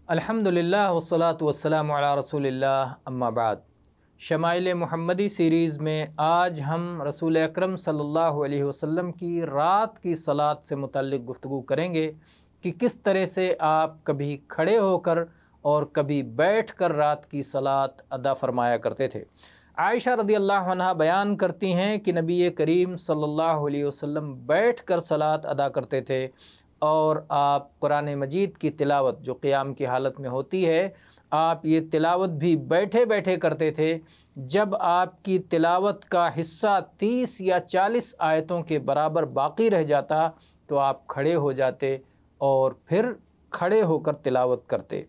الحمدللہ والصلاة والسلام علی رسول اللہ اما بعد۔ شمائل محمدی سیریز میں آج ہم رسول اکرم صلی اللہ علیہ وسلم کی رات کی صلاۃ سے متعلق گفتگو کریں گے کہ کس طرح سے آپ کبھی کھڑے ہو کر اور کبھی بیٹھ کر رات کی صلاۃ ادا فرمایا کرتے تھے۔ عائشہ رضی اللہ عنہ بیان کرتی ہیں کہ نبی کریم صلی اللہ علیہ وسلم بیٹھ کر صلاۃ ادا کرتے تھے، اور آپ قرآن مجید کی تلاوت جو قیام کی حالت میں ہوتی ہے، آپ یہ تلاوت بھی بیٹھے بیٹھے کرتے تھے۔ جب آپ کی تلاوت کا حصہ 30 یا 40 آیتوں کے برابر باقی رہ جاتا تو آپ کھڑے ہو جاتے اور پھر کھڑے ہو کر تلاوت کرتے،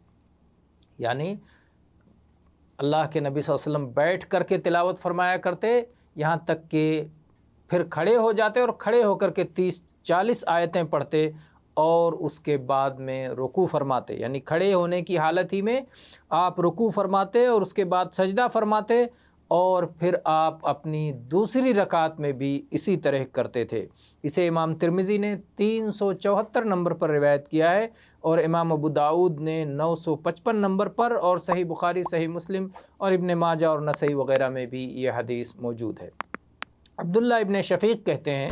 یعنی اللہ کے نبی صلی اللہ علیہ وسلم بیٹھ کر کے تلاوت فرمایا کرتے، یہاں تک کہ پھر کھڑے ہو جاتے اور کھڑے ہو کر کے 30-40 آیتیں پڑھتے اور اس کے بعد میں رکوع فرماتے، یعنی کھڑے ہونے کی حالت ہی میں آپ رکوع فرماتے اور اس کے بعد سجدہ فرماتے، اور پھر آپ اپنی دوسری رکعت میں بھی اسی طرح کرتے تھے۔ اسے امام ترمذی نے 374 نمبر پر روایت کیا ہے، اور امام ابو داؤد نے 955 نمبر پر، اور صحیح بخاری، صحیح مسلم اور ابن ماجہ اور نسائی وغیرہ میں بھی یہ حدیث موجود ہے۔ عبداللہ ابن شفیق کہتے ہیں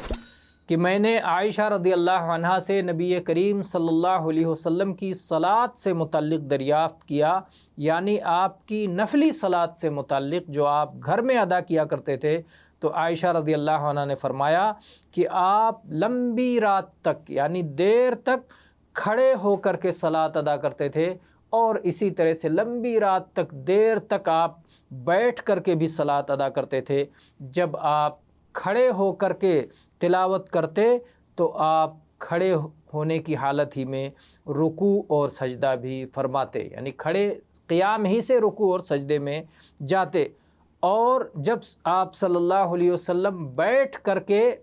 کہ میں نے عائشہ رضی اللہ عنہا سے نبی کریم صلی اللہ علیہ وسلم کی صلاۃ سے متعلق دریافت کیا، یعنی آپ کی نفلی صلاۃ سے متعلق جو آپ گھر میں ادا کیا کرتے تھے۔ تو عائشہ رضی اللہ عنہ نے فرمایا کہ آپ لمبی رات تک، یعنی دیر تک کھڑے ہو کر کے صلاۃ ادا کرتے تھے، اور اسی طرح سے لمبی رات تک دیر تک آپ بیٹھ کر کے بھی صلاۃ ادا کرتے تھے۔ جب آپ کھڑے ہو کر کے تلاوت کرتے تو آپ کھڑے ہونے کی حالت ہی میں رکوع اور سجدہ بھی فرماتے، یعنی کھڑے قیام ہی سے رکوع اور سجدے میں جاتے۔ اور جب آپ صلی اللہ علیہ وسلم بیٹھ کر کے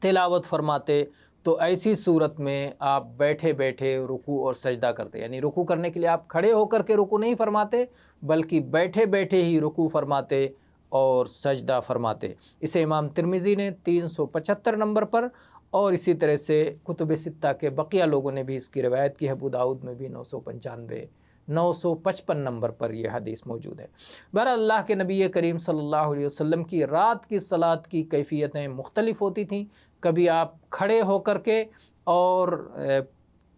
تلاوت فرماتے تو ایسی صورت میں آپ بیٹھے بیٹھے رکوع اور سجدہ کرتے، یعنی رکوع کرنے کے لیے آپ کھڑے ہو کر کے رکوع نہیں فرماتے بلکہ بیٹھے بیٹھے ہی رکوع فرماتے اور سجدہ فرماتے۔ اسے امام ترمذی نے 375 نمبر پر، اور اسی طرح سے کتب ستہ کے بقیہ لوگوں نے بھی اس کی روایت کی ہے۔ ابو داؤد میں بھی 955 نمبر پر یہ حدیث موجود ہے۔ بہرحال اللہ کے نبی کریم صلی اللہ علیہ وسلم کی رات کی صلاۃ کی کیفیتیں مختلف ہوتی تھیں۔ کبھی آپ کھڑے ہو کر کے اور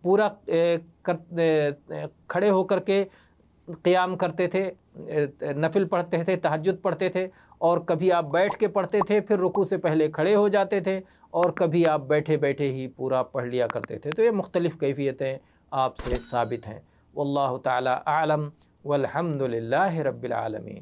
پورا کھڑے ہو کر کے قیام کرتے تھے، نفل پڑھتے تھے، تہجد پڑھتے تھے، اور کبھی آپ بیٹھ کے پڑھتے تھے، پھر رکوع سے پہلے کھڑے ہو جاتے تھے، اور کبھی آپ بیٹھے بیٹھے ہی پورا پڑھ لیا کرتے تھے۔ تو یہ مختلف کیفیتیں آپ سے ثابت ہیں۔ واللہ تعالی اعلم والحمد للہ رب العالمین۔